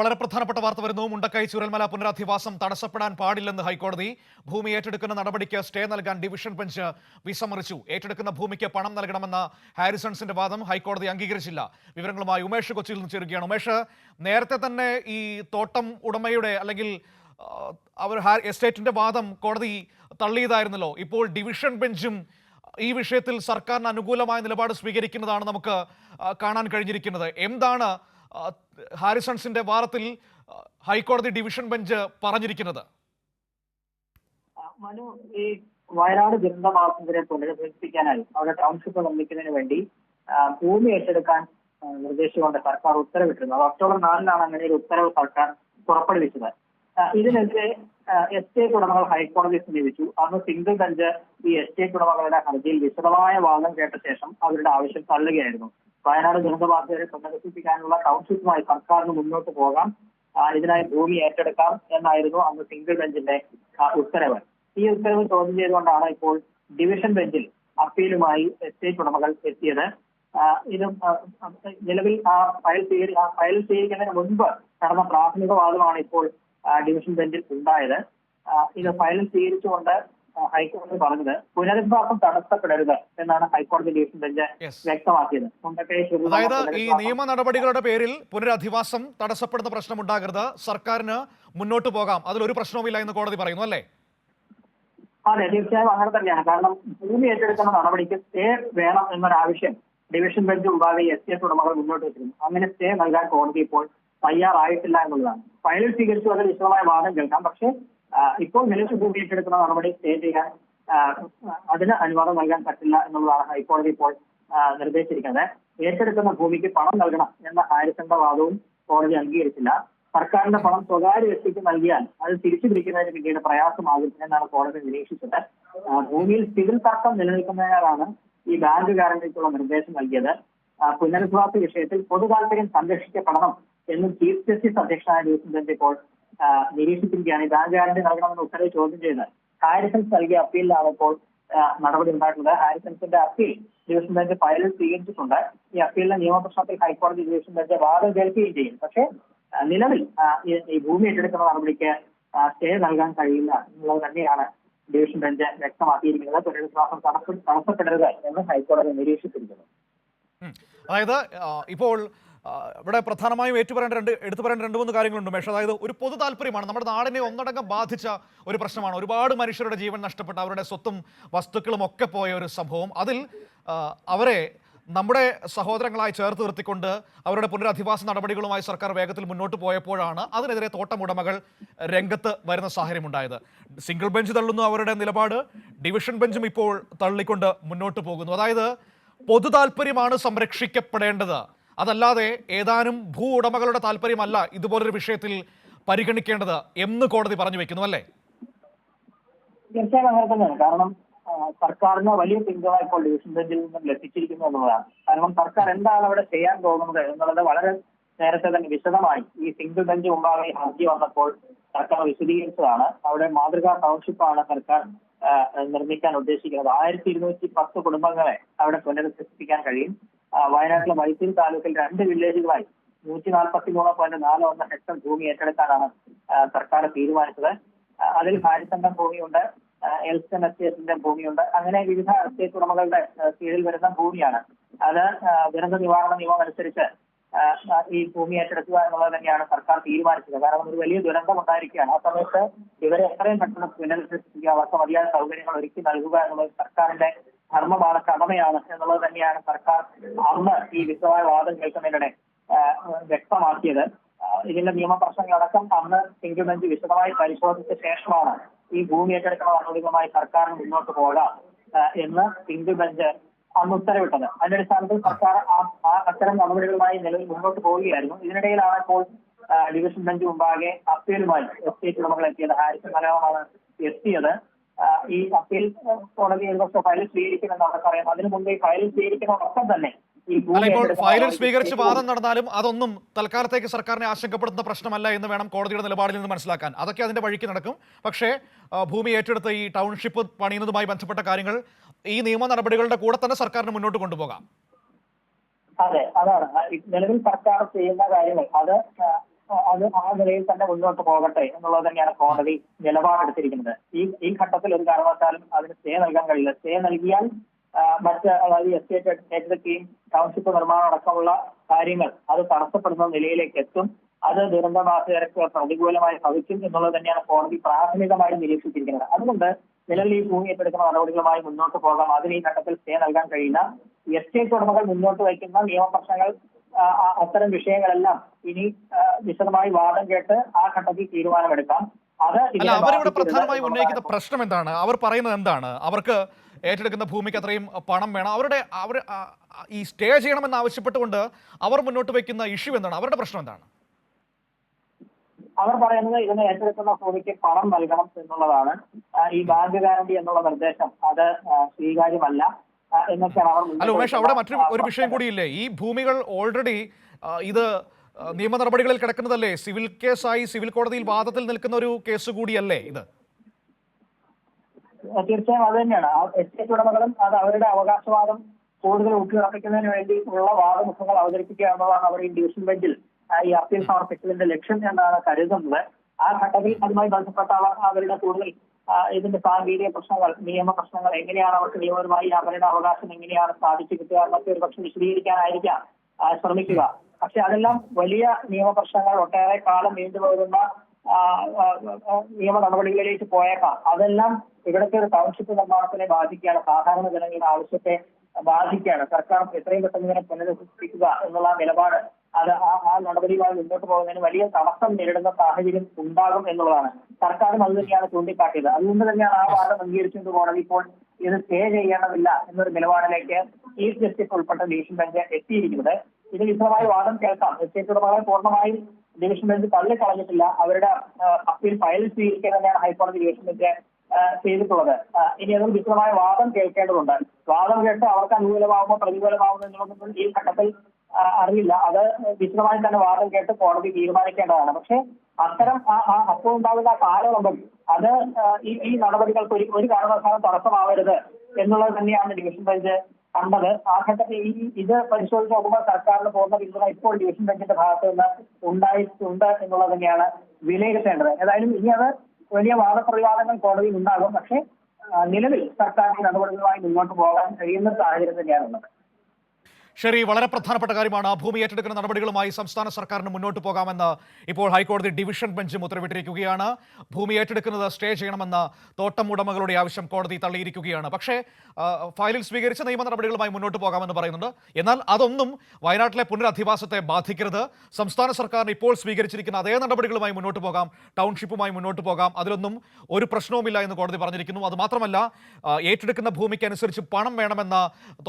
വളരെ പ്രധാനപ്പെട്ട വാർത്ത വരുന്നു. മുണ്ടക്കൈ ചൂരൽമല പുനരധിവാസം തടസ്സപ്പെടാൻ പാടില്ലെന്ന് ഹൈക്കോടതി. ഭൂമി ഏറ്റെടുക്കുന്ന നടപടിക്ക് സ്റ്റേ നൽകാൻ ഡിവിഷൻ ബെഞ്ച് വിസമ്മതിച്ചു. ഏറ്റെടുക്കുന്ന ഭൂമിക്ക് പണം നൽകണമെന്ന ഹാരിസൺസിന്റെ വാദം ഹൈക്കോടതി അംഗീകരിച്ചില്ല. വിവരങ്ങളുമായി ഉമേഷ് കൊച്ചിയിൽ നിന്ന് ചേരുകയാണ്. ഉമേഷ്, നേരത്തെ തന്നെ ഈ തോട്ടം ഉടമയുടെ അല്ലെങ്കിൽ അവർ എസ്റ്റേറ്റിന്റെ വാദം കോടതി തള്ളിയതായിരുന്നല്ലോ. ഇപ്പോൾ ഡിവിഷൻ ബെഞ്ചും ഈ വിഷയത്തിൽ സർക്കാരിന് അനുകൂലമായ നിലപാട് സ്വീകരിക്കുന്നതാണ് നമുക്ക് കാണാൻ കഴിഞ്ഞിരിക്കുന്നത്. എന്താണ് ഹാരിസൺസിന്റെ വാദത്തിൽ ഹൈക്കോടതി ഡിവിഷൻ ബെഞ്ച് പറഞ്ഞിരിക്കുന്നത്? മനു, ഈ വയനാട് ദുരന്തബാധിതരെ പുനരധിവസിപ്പിക്കാനായി അവിടെ ടൗൺഷിപ്പ് നിർമ്മിക്കുന്നതിന് വേണ്ടി ഭൂമി ഏറ്റെടുക്കാൻ നിർദ്ദേശിച്ചുകൊണ്ട് സർക്കാർ ഉത്തരവിട്ടിരുന്നു. അത് ഒക്ടോബർ 4-നാണ് അങ്ങനെ ഒരു ഉത്തരവ് സർക്കാർ പുറപ്പെടുവിച്ചത്. ഇതിനെതിരെ എസ്റ്റേറ്റ് ഉടമകൾ ഹൈക്കോടതി സമീപിച്ചു. അന്ന് സിംഗിൾ ബെഞ്ച് ഈ എസ്റ്റേറ്റ് ഉടമകളുടെ ഹർജിയിൽ വിശദമായ വാദം കേട്ട ശേഷം അവരുടെ ആവശ്യം തള്ളുകയായിരുന്നു. വയനാട് ദുരന്തബാധിതരെ പുനരധിവസിപ്പിക്കാനുള്ള ടൗൺഷിപ്പുമായി സർക്കാരിന് മുന്നോട്ട് പോകാം, ഇതിനായി ഭൂമി ഏറ്റെടുക്കാം എന്നായിരുന്നു അന്ന് സിംഗിൾ ബെഞ്ചിന്റെ ഉത്തരവ്. ഈ ഉത്തരവ് ചോദ്യം ചെയ്തുകൊണ്ടാണ് ഇപ്പോൾ ഡിവിഷൻ ബെഞ്ചിൽ അപ്പീലുമായി എസ്റ്റേറ്റ് ഉടമകൾ എത്തിയത്. ഇത് നിലവിൽ ഫയൽ സ്വീകരിക്കുന്നതിന് മുൻപ് നടന്ന പ്രാഥമിക വാദമാണ് ഇപ്പോൾ ഡിവിഷൻ ബെഞ്ചിൽ ഉണ്ടായത്. ഇത് ഫയൽ സ്വീകരിച്ചുകൊണ്ട് ഹൈക്കോടതി പറഞ്ഞത് പുനരധിവാസം തടസ്സപ്പെടരുത് എന്നാണ് ഹൈക്കോടതി ഡിവിഷൻ ബെഞ്ച് വ്യക്തമാക്കിയത്. അതായത് ഈ നിയമ നടപടികളുടെ പേരിൽ പുനരധിവാസം തടസ്സപ്പെടുന്ന പ്രശ്നം ഉണ്ടാകരുത്, സർക്കാരിന് മുന്നോട്ട് പോകാം, അതിലൊരു പ്രശ്നവുമില്ല എന്ന് കോടതി പറയുന്നു, അല്ലേ? അതെ, തീർച്ചയായും അങ്ങനെ തന്നെയാണ്. കാരണം ഭൂമി ഏറ്റെടുക്കുന്ന നടപടിക്ക് സ്റ്റേ വേണം എന്നൊരാവശ്യം ഡിവിഷൻ ബെഞ്ച് മുമ്പാകെ എസ്റ്റേറ്റ് ഉടമകൾ മുന്നോട്ട് വെച്ചിരുന്നു. അങ്ങനെ സ്റ്റേ നൽകാൻ കോടതി ഇപ്പോൾ തയ്യാറായിട്ടില്ല എന്നുള്ളതാണ്. ഫയലിൽ സ്വീകരിച്ചു അതിൽ വിശദമായ വാദം കേൾക്കാം. പക്ഷേ ഇപ്പോൾ നിലവിൽ ഭൂമി ഏറ്റെടുക്കുന്ന നടപടി സ്റ്റേ ചെയ്യാൻ അതിന് അനുവാദം നൽകാൻ പറ്റില്ല എന്നുള്ളതാണ് ഹൈക്കോടതി ഇപ്പോൾ നിർദ്ദേശിച്ചിരിക്കുന്നത്. ഏറ്റെടുക്കുന്ന ഭൂമിക്ക് പണം നൽകണം എന്ന ഹാരിസന്റെ വാദവും കോടതി അംഗീകരിച്ചില്ല. സർക്കാരിന്റെ പണം സ്വകാര്യ വ്യക്തിക്ക് നൽകിയാൽ അത് തിരിച്ചു പിടിക്കുന്നതിന് പിന്നീട് പ്രയാസമാകും എന്നാണ് കോടതി നിരീക്ഷിച്ചത്. ഭൂമിയിൽ സിവിൽ തർക്കം നിലനിൽക്കുന്നതിനാലാണ് ഈ ബാങ്ക് ഗ്യാരണ്ടിക്കുള്ള നിർദ്ദേശം നൽകിയത്. പുനരധിവാസ വിഷയത്തിൽ പൊതു താൽപര്യം സംരക്ഷിക്കപ്പെടണം എന്നും ചീഫ് ജസ്റ്റിസ് അധ്യക്ഷനായ ഡിവിഷൻ ബെഞ്ച് ഇപ്പോൾ നിരീക്ഷിച്ചിരിക്കുകയാണ്. ഈ ബാങ്ക് ഗ്യാരണ്ടി നൽകണമെന്ന് ഉത്തരവ് ചോദ്യം ചെയ്ത് ഹാരിസൺസ് നൽകിയ അപ്പീലിലാണ് ഇപ്പോൾ നടപടി ഉണ്ടായിട്ടുള്ളത്. ഹാരിസൺസിന്റെ അപ്പീൽ ഡിവിഷൻ ബെഞ്ച് ഫയലിൽ സ്വീകരിച്ചിട്ടുണ്ട്. ഈ അപ്പീലിന്റെ നിയമപ്രശ്നത്തിൽ ഹൈക്കോടതി ഡിവിഷൻ ബെഞ്ച് വാദം കേൾക്കുകയും ചെയ്യും. പക്ഷേ നിലവിൽ ഈ ഭൂമി ഏറ്റെടുക്കുന്ന നടപടിക്ക് സ്റ്റേ നൽകാൻ കഴിയില്ല എന്നുള്ളത് തന്നെയാണ് ഡിവിഷൻ ബെഞ്ച് വ്യക്തമാക്കിയിരിക്കുന്നത്. പുനരധിവാസം തടസ്സപ്പെടരുത് എന്ന് ഹൈക്കോടതി നിരീക്ഷിച്ചിരിക്കുന്നു. അതായത് ഇപ്പോൾ ഇവിടെ പ്രധാനമായും എടുത്തു പറയേണ്ട രണ്ട് മൂന്ന് കാര്യങ്ങളുണ്ട് മേഷ. അതായത് ഒരു പൊതു താല്പര്യമാണ്, നമ്മുടെ നാടിനെ ഒന്നടങ്കം ബാധിച്ച ഒരു പ്രശ്നമാണ്. ഒരുപാട് മനുഷ്യരുടെ ജീവൻ നഷ്ടപ്പെട്ട, അവരുടെ സ്വത്തും വസ്തുക്കളും ഒക്കെ പോയ ഒരു സംഭവം. അതിൽ അവരെ നമ്മുടെ സഹോദരങ്ങളായി ചേർത്ത് നിർത്തിക്കൊണ്ട് അവരുടെ പുനരധിവാസ നടപടികളുമായി സർക്കാർ വേഗത്തിൽ മുന്നോട്ട് പോയപ്പോഴാണ് അതിനെതിരെ തോട്ടമുടമകൾ രംഗത്ത് വരുന്ന സാഹചര്യം ഉണ്ടായത്. സിംഗിൾ ബെഞ്ച് തള്ളുന്നു അവരുടെ നിലപാട്, ഡിവിഷൻ ബെഞ്ചും ഇപ്പോൾ തള്ളിക്കൊണ്ട് മുന്നോട്ട് പോകുന്നു. അതായത് പൊതു താല്പര്യമാണ് സംരക്ഷിക്കപ്പെടേണ്ടത്, അതല്ലാതെ ഏതാനും ഭൂ ഉടമകളുടെ താല്പര്യമല്ല ഇതുപോലൊരു വിഷയത്തിൽ പരിഗണിക്കേണ്ടത് എന്ന് കോടതി പറഞ്ഞു വെക്കുന്നു, അല്ലേ? തീർച്ചയായും അങ്ങനെ തന്നെയാണ്. കാരണം സർക്കാരിന് വലിയ പിന്തുണ ഇപ്പോൾ ഡിവിഷൻ ബെഞ്ചിൽ നിന്നും ലഭിച്ചിരിക്കുന്നു എന്നുള്ളതാണ്. കാരണം സർക്കാർ എന്താണ് അവിടെ ചെയ്യാൻ പോകുന്നത് എന്നുള്ളത് വളരെ നേരത്തെ തന്നെ വിശദമായി ഈ സിംഗിൾ ബെഞ്ച് മുമ്പാകെ ഹർജി വന്നപ്പോൾ സർക്കാർ വിശദീകരിച്ചതാണ്. അവിടെ മാതൃകാ ടൗൺഷിപ്പാണ് സർക്കാർ നിർമ്മിക്കാൻ ഉദ്ദേശിക്കുന്നത്. 1210 കുടുംബങ്ങളെ അവിടെ പുനരധിവസിപ്പിക്കാൻ കഴിയും. വയനാട്ടിലെ മൈസൂർ താലൂക്കിൽ 2 വില്ലേജുകളായി 143.41 ഹെക്ടർ ഭൂമി ഏറ്റെടുക്കാനാണ് സർക്കാർ തീരുമാനിച്ചത്. അതിൽ ഹാരിസന്റെ ഭൂമിയുണ്ട്, എൽസ്റ്റൺ എസ്റ്റേറ്റിന്റെ ഭൂമിയുണ്ട്. അങ്ങനെ വിവിധ എസ്റ്റേറ്റ് ഉടമകളുടെ കീഴിൽ വരുന്ന ഭൂമിയാണ്. അത് ദുരന്ത നിവാരണ നിയമം അനുസരിച്ച് ഈ ഭൂമി ഏറ്റെടുക്കുക എന്നുള്ളത് തന്നെയാണ് സർക്കാർ തീരുമാനിച്ചത്. കാരണം ഒരു വലിയ ദുരന്തം ഉണ്ടായിരിക്കുകയാണ്. ആ സമയത്ത് ഇവരെ എത്രയും പെട്ടെന്ന് പുനരധിവസിപ്പിക്കുക, അവർക്ക് മതിയായ സൗകര്യങ്ങൾ ഒരുക്കി നൽകുക എന്നുള്ളത് സർക്കാരിന്റെ ധർമ്മമാണ്, കടമയാണ് എന്നുള്ളത് തന്നെയാണ് സർക്കാർ അന്ന് ഈ വിശദമായ വാദം കേൾക്കുന്നതിനിടെ വ്യക്തമാക്കിയത്. ഇതിന്റെ നിയമപ്രശ്നങ്ങളടക്കം അന്ന് സിംഗിൾ ബെഞ്ച് വിശദമായി പരിശോധിച്ച ശേഷമാണ് ഈ ഭൂമി ഏറ്റെടുക്കുന്ന നടപടികളുമായി സർക്കാരിന് മുന്നോട്ട് പോകാം എന്ന് സിംഗിൾ ബെഞ്ച് അന്ന് ഉത്തരവിട്ടത്. അതിന്റെ അടിസ്ഥാനത്തിൽ സർക്കാർ അത്തരം നടപടികളുമായി നിലവിൽ മുന്നോട്ട് പോവുകയായിരുന്നു. ഇതിനിടയിലാണ് ഇപ്പോൾ ഡിവിഷൻ ബെഞ്ച് മുമ്പാകെ അപ്പീലുമായി എസ്റ്റേറ്റ് ഉടമകൾ എത്തിയത്. ഹാരിസൺ മലയാളമാണ് എത്തിയത്. ഈ അപ്പീൽ കോടതി ഒരുപക്ഷെ ഫയൽ സ്വീകരിക്കുമെന്ന് അവർക്കറിയാം. അതിനു മുമ്പ് ഈ ഫയൽ സ്വീകരിക്കുന്നതോടൊപ്പം തന്നെ ഇപ്പോൾ ഫയലിൽ സ്വീകരിച്ച് വാദം നടന്നാലും അതൊന്നും തൽക്കാലത്തേക്ക് സർക്കാരിനെ ആശങ്കപ്പെടുത്തുന്ന പ്രശ്നമല്ല എന്ന് വേണം കോടതിയുടെ നിലപാടിൽ നിന്ന് മനസ്സിലാക്കാൻ. അതൊക്കെ അതിന്റെ വഴിക്ക് നടക്കും. പക്ഷേ ഭൂമി ഏറ്റെടുത്ത് ഈ ടൗൺഷിപ്പ് പണിയുന്നതുമായി ബന്ധപ്പെട്ട കാര്യങ്ങൾ ഈ നിയമ നടപടികളുടെ കൂടെ തന്നെ സർക്കാരിന് മുന്നോട്ട് കൊണ്ടുപോകാം. അതെ, അതാണ് നിലവിൽ സർക്കാർ ചെയ്യുന്ന കാര്യങ്ങൾ. അത് അത് ആ നിലയിൽ തന്നെ മുന്നോട്ട് പോകട്ടെ എന്നുള്ളത് തന്നെയാണ് കോടതി നിലപാടെടുത്തിരിക്കുന്നത്. ഈ ഘട്ടത്തിൽ ഒരു കാരണവശാലും അതിന് സ്റ്റേ നൽകാൻ കഴിയില്ല. സ്റ്റേ നൽകിയാൽ അതായത് എസ്റ്റേറ്റ് ഏറ്റെടുക്കുകയും ടൗൺഷിപ്പ് നിർമ്മാണം അടക്കമുള്ള കാര്യങ്ങൾ അത് തടസ്സപ്പെടുന്ന നിലയിലേക്ക് എത്തും. അത് ദുരന്തബാധിതർക്ക് പ്രതികൂലമായി ഭവിക്കും എന്നുള്ളത് തന്നെയാണ് കോടതി പ്രാഥമികമായി നിരീക്ഷിച്ചിരിക്കുന്നത്. അതുകൊണ്ട് നിലവിൽ ഈ ഭൂമി ഏറ്റെടുക്കുന്ന നടപടികളുമായി മുന്നോട്ട് പോകാം. അതിന് ഈ ഘട്ടത്തിൽ സ്റ്റേ നൽകാൻ കഴിയില്ല. എസ്റ്റേറ്റ് ഉടമകൾ മുന്നോട്ട് വയ്ക്കുന്ന നിയമപ്രശ്നങ്ങൾ അത്തരം വിഷയങ്ങളെല്ലാം ഇനി വിശദമായി വാദം കേട്ട് ആ ഘട്ടത്തിൽ തീരുമാനമെടുക്കാം. അല്ല, അവരിവിടെ പ്രധാനമായും ഉന്നയിക്കുന്ന പ്രശ്നം എന്താണ്? അവർ പറയുന്നത് എന്താണ്? അവർക്ക് ഏറ്റെടുക്കുന്ന ഭൂമിക്ക് അത്രയും പണം വേണം. അവർ ഈ സ്റ്റേ ചെയ്യണമെന്ന് ആവശ്യപ്പെട്ടുകൊണ്ട് അവർ മുന്നോട്ട് വയ്ക്കുന്ന ഇഷ്യൂ എന്താണ്? അവരുടെ പ്രശ്നം എന്താണ്? അവർ പറയുന്നത് ഇതിനെ ഏറ്റെടുക്കുന്ന ഭൂമിക്ക് പണം നൽകണം എന്നുള്ളതാണ്. ഈ ബാങ്ക് ഗ്യാരണ്ടി എന്നുള്ള നിർദ്ദേശം അത് സ്വീകാര്യമല്ല എന്നൊക്കെയാണ് അവർ. അല്ല ഉമേഷ്, അവിടെ മറ്റൊരു വിഷയം കൂടിയില്ലേ? ഈ ഭൂമികൾ ഓൾറെഡി ഇത് നിയമ നടപടികളിൽ കിടക്കുന്നതല്ലേ? സിവിൽ കേസായി സിവിൽ കോടതിയിൽ വാദത്തിൽ നിൽക്കുന്ന ഒരു കേസ് കൂടിയല്ലേ ഇത്? തീർച്ചയായും അത് തന്നെയാണ്. എസ്റ്റേറ്റ് ഉടമകളും അത് അവരുടെ അവകാശവാദം കൂടുതൽ ഊട്ടിയുറപ്പിക്കുന്നതിന് വേണ്ടി ഉള്ള വാദമുഖങ്ങൾ അവതരിപ്പിക്കുക എന്നതാണ് അവർ ഈ ഡിവിഷൻ ബെഞ്ചിൽ ഈ അപ്പീൽ സമർപ്പിച്ചതിന്റെ ലക്ഷ്യം എന്നാണ് കരുതുന്നത്. ആ ഘട്ടത്തിൽ അതുമായി ബന്ധപ്പെട്ട അവരുടെ കൂടുതൽ ഇതിന്റെ സാങ്കേതിക പ്രശ്നങ്ങൾ, നിയമ പ്രശ്നങ്ങൾ, എങ്ങനെയാണ് അവർക്ക് നിയമപരമായി അവരുടെ അവകാശം എങ്ങനെയാണ് സാധിച്ചു കിട്ടുക എന്നൊക്കെ ഒരു പക്ഷെ വിശദീകരിക്കാനായിരിക്കാം ശ്രമിക്കുക. പക്ഷെ അതെല്ലാം വലിയ നിയമപ്രശ്നങ്ങൾ, ഒട്ടേറെ കാലം നീണ്ടുപോകുന്ന നിയമ നടപടികളിലേക്ക് പോയേക്കാം. അതെല്ലാം ഇവിടുത്തെ ഒരു ടൗൺഷിപ്പ് നിർമ്മാണത്തിനെ ബാധിക്കുകയാണ്. സാധാരണ ജനങ്ങളുടെ ആവശ്യത്തെ ബാധിക്കുകയാണ്. സർക്കാർ എത്രയും പെട്ടെന്ന് ഇതിനെ പുനരുദ്ധരിക്കുക എന്നുള്ള നിലപാട് അത് ആ നടപടിയുമായി മുന്നോട്ട് പോകുന്നതിന് വലിയ തടസ്സം നേരിടുന്ന സാഹചര്യം ഉണ്ടാകും എന്നുള്ളതാണ്. സർക്കാരും അത് തന്നെയാണ് ചൂണ്ടിക്കാട്ടിയത്. അതുകൊണ്ട് തന്നെയാണ് ആ വാദം അംഗീകരിച്ചുകൊണ്ട് കോടതി ഇപ്പോൾ ഇത് സ്റ്റേ ചെയ്യേണ്ടതില്ല എന്നൊരു നിലപാടിലേക്ക് ചീഫ് ജസ്റ്റിസ് ഉൾപ്പെട്ട ഡിവിഷൻ ബെഞ്ച് എത്തിയിരിക്കുന്നത്. ഇത് വിശദമായ വാദം കേൾക്കാം. എസ്റ്റേറ്റ് ഉടമകളെ പൂർണ്ണമായും ഡിവിഷൻ ബെഞ്ച് തള്ളിക്കളഞ്ഞിട്ടില്ല. അവരുടെ അപ്പീൽ ഫയൽ സ്വീകരിക്കാൻ തന്നെയാണ് ഹൈക്കോടതി ഡിവിഷൻ ബെഞ്ച് ചെയ്തിട്ടുള്ളത്. ഇനി അത് വിശദമായ വാദം കേൾക്കേണ്ടതുണ്ട്. വാദം കേട്ട് അവർക്ക് അനുകൂലമാകുമോ പ്രതികൂലമാകുമോ എന്നുള്ളതൊന്നും ഈ ഘട്ടത്തിൽ അറിയില്ല. അത് വിശദമായി തന്നെ വാദം കേട്ട് കോടതി തീരുമാനിക്കേണ്ടതാണ്. പക്ഷെ അത്തരം അപ്പോൾ ഉണ്ടാകുന്ന കാലയളവ് അത് ഈ നടപടികൾക്ക് ഒരു കാരണവശാലും തടസ്സമാവരുത് എന്നുള്ളത് തന്നെയാണ് ഡിവിഷൻ ബെഞ്ച് കണ്ടത്. ആ ഘട്ടത്തിൽ ഇത് പരിശോധിച്ച് നോക്കുമ്പോൾ സർക്കാരിന് പൂർണ്ണ പിന്തുണ ഇപ്പോൾ ഡിവിഷൻ ബെഞ്ചിന്റെ ഭാഗത്ത് നിന്ന് ഉണ്ടായിട്ടുണ്ട് എന്നുള്ളത് തന്നെയാണ് വിലയിരുത്തേണ്ടത്. ഏതായാലും ഇനി അത് വലിയ വാദപ്രതിവാദങ്ങൾ കോടതിയിൽ ഉണ്ടാകും. പക്ഷേ നിലവിൽ സർക്കാരിന്റെ നടപടികളുമായി മുന്നോട്ട് പോകാൻ കഴിയുന്ന സാഹചര്യം തന്നെയാണുള്ളത്. ശരി, വളരെ പ്രധാനപ്പെട്ട കാര്യമാണ്. ഭൂമി ഏറ്റെടുക്കുന്ന നടപടികളുമായി സംസ്ഥാന സർക്കാരിന് മുന്നോട്ട് പോകാമെന്ന് ഇപ്പോൾ ഹൈക്കോടതി ഡിവിഷൻ ബെഞ്ചും ഉത്തരവിട്ടിരിക്കുകയാണ്. ഭൂമി ഏറ്റെടുക്കുന്നത് സ്റ്റേ ചെയ്യണമെന്ന് തോട്ടം ഉടമകളുടെ ആവശ്യം കോടതി തള്ളിയിരിക്കുകയാണ്. പക്ഷേ ഫയലിൽ സ്വീകരിച്ച നിയമ നടപടികളുമായി മുന്നോട്ട് പോകാമെന്ന് പറയുന്നുണ്ട്. എന്നാൽ അതൊന്നും വയനാട്ടിലെ പുനരധിവാസത്തെ ബാധിക്കരുത്. സംസ്ഥാന സർക്കാരിന് ഇപ്പോൾ സ്വീകരിച്ചിരിക്കുന്ന അതേ നടപടികളുമായി മുന്നോട്ട് പോകാം, ടൗൺഷിപ്പുമായി മുന്നോട്ട് പോകാം. അതിലൊന്നും ഒരു പ്രശ്നവുമില്ല എന്ന് കോടതി പറഞ്ഞിരിക്കുന്നു. അതുമാത്രമല്ല, ഏറ്റെടുക്കുന്ന ഭൂമിക്ക് അനുസരിച്ച് പണം വേണമെന്ന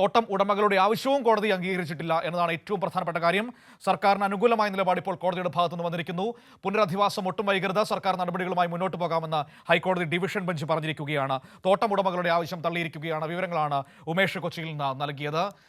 തോട്ടം ഉടമകളുടെ ആവശ്യവും കോടതി അംഗീകരിച്ചിട്ടില്ല എന്നതാണ് ഏറ്റവും പ്രധാനപ്പെട്ട കാര്യം. സർക്കാരിന് അനുകൂലമായ നിലപാട് ഇപ്പോൾ കോടതിയുടെ ഭാഗത്തു നിന്ന് വന്നിരിക്കുന്നു. പുനരധിവാസം ഒട്ടും വൈകരുത്, സർക്കാർ നടപടികളുമായി മുന്നോട്ട് പോകാമെന്ന് ഹൈക്കോടതി ഡിവിഷൻ ബെഞ്ച് പറഞ്ഞിരിക്കുകയാണ്. തോട്ടം ഉടമകളുടെ ആവശ്യം തള്ളിയിരിക്കുകയാണ്. വിവരങ്ങളാണ് ഉമേഷ് കൊച്ചിയിൽ നിന്ന് നൽകിയത്.